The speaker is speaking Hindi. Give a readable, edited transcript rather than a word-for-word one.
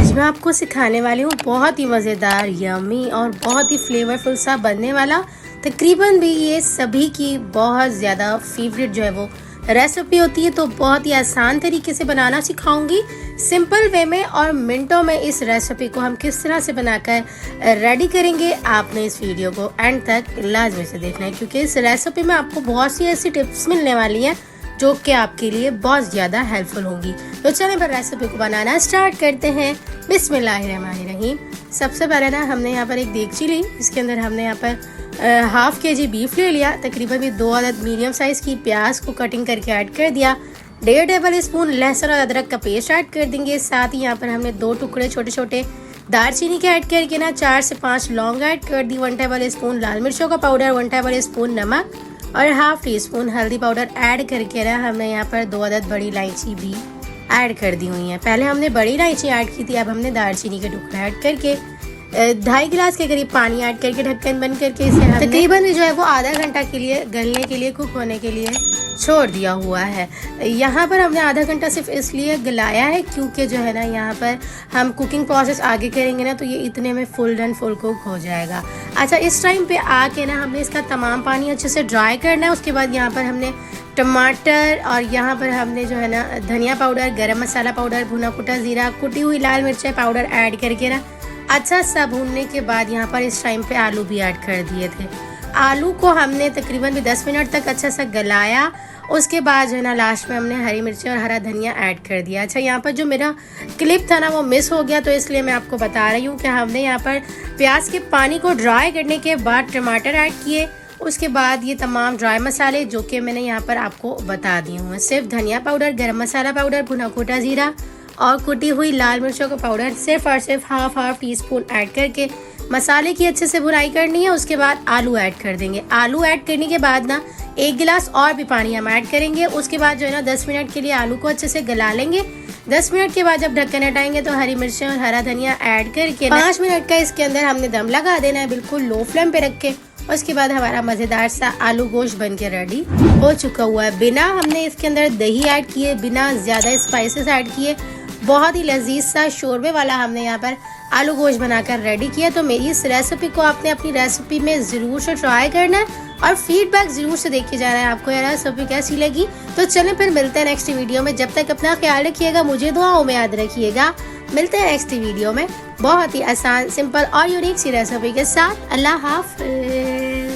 आज मैं आपको सिखाने वाली हूँ बहुत ही मज़ेदार, यम्मी और बहुत ही फ्लेवरफुल सा बनने वाला, तकरीबन भी ये सभी की बहुत ज़्यादा फेवरेट जो है वो रेसिपी होती है। तो बहुत ही आसान तरीके से बनाना सिखाऊंगी, सिंपल वे में और मिनटों में। इस रेसिपी को हम किस तरह से बनाकर रेडी करेंगे, आपने इस वीडियो को एंड तक लाजमी से देखना है, क्योंकि इस रेसिपी में आपको बहुत सी ऐसी टिप्स मिलने वाली हैं जो कि आपके लिए बहुत ज़्यादा हेल्पफुल होंगी। तो चलें फिर रेसिपी को बनाना स्टार्ट करते हैं। बिस्मिल्लाहिर्रहमानिर्रहीम। सबसे पहले ना हमने यहाँ पर एक देगची ली, इसके अंदर हमने यहाँ पर हाफ के जी बीफ ले लिया, तकरीबन भी 2 अदद मीडियम साइज़ की प्याज को कटिंग करके ऐड कर दिया। 1.5 टेबल स्पून लहसुन और अदरक का पेस्ट ऐड कर देंगे। साथ ही यहाँ पर हमने 2 टुकड़े छोटे छोटे दालचीनी के ऐड करके ना 4 से 5 लौंग ऐड कर दी। 1 टेबल स्पून लाल मिर्चों का पाउडर, 1 टेबल स्पून नमक और हाफ टी स्पून हल्दी पाउडर ऐड करके ना हमने यहाँ पर 2 अदद बड़ी इलायची भी ऐड कर दी हुई है। पहले हमने बड़ी इलायची ऐड की थी, अब हमने दालचीनी के टुकड़े ऐड करके 2.5 गिलास के करीब पानी ऐड करके ढक्कन बंद करके इसे तकरीबन जो है वो आधा घंटा के लिए गलने के लिए, कुक होने के लिए छोड़ दिया हुआ है। यहाँ पर हमने आधा घंटा सिर्फ इसलिए गलाया है क्योंकि जो है ना यहाँ पर हम कुकिंग प्रोसेस आगे करेंगे ना तो ये इतने में फुल डन फुल कुक हो जाएगा। अच्छा, इस टाइम पे आके ना हमने इसका तमाम पानी अच्छे से ड्राई करना है। उसके बाद यहाँ पर हमने टमाटर और यहाँ पर हमने जो है ना धनिया पाउडर, गरम मसाला पाउडर, भुना कुटा ज़ीरा, कुटी हुई लाल मिर्च पाउडर ऐड करके ना अच्छा सा भूनने के बाद यहाँ पर इस टाइम पे आलू भी ऐड कर दिए थे। आलू को हमने तकरीबन भी 10 मिनट तक अच्छा सा गलाया। उसके बाद जो है ना लास्ट में हमने हरी मिर्ची और हरा धनिया ऐड कर दिया। अच्छा, यहाँ पर जो मेरा क्लिप था ना वो मिस हो गया, तो इसलिए मैं आपको बता रही हूँ कि हमने यहाँ पर प्याज के पानी को ड्राई करने के बाद टमाटर ऐड किए। उसके बाद ये तमाम ड्राई मसाले जो कि मैंने यहाँ पर आपको बता दिए हुए, सिर्फ धनिया पाउडर, गरम मसाला पाउडर, भुना कुटा ज़ीरा और कुटी हुई लाल मिर्चों का पाउडर सिर्फ और सिर्फ हाफ टी स्पून ऐड करके मसाले की अच्छे से भुनाई करनी है। उसके बाद आलू ऐड कर देंगे। आलू ऐड करने के बाद ना 1 गिलास और भी पानी हम ऐड करेंगे। उसके बाद जो है ना 10 मिनट के लिए आलू को अच्छे से गला लेंगे। 10 मिनट के बाद जब ढक्कन हटाएंगे तो हरी मिर्चें और हरा धनिया ऐड करके 5 मिनट का इसके अंदर हमने दम लगा देना है, बिल्कुल लो फ्लेम पे रख के। उसके बाद हमारा मज़ेदार सा आलू गोश्त बन के रेडी हो चुका हुआ है। बिना हमने इसके अंदर दही ऐड किए, बिना ज़्यादा स्पाइसेस ऐड किए, बहुत ही लजीज सा शोरबे वाला हमने यहाँ पर आलू गोश्त बनाकर रेडी किया। तो मेरी इस रेसिपी को आपने अपनी रेसिपी में ज़रूर से ट्राई करना है और फीडबैक ज़रूर से देखे जा रहा है आपको यार रेसिपी कैसी लगी। तो चलें फिर मिलते हैं नेक्स्ट वीडियो में। जब तक अपना ख्याल रखिएगा, मुझे दुआओं में याद रखिएगा। मिलते हैं नेक्स्ट वीडियो में बहुत ही आसान, सिंपल और यूनिक सी रेसिपी के साथ। अल्लाह हाफ़िज़।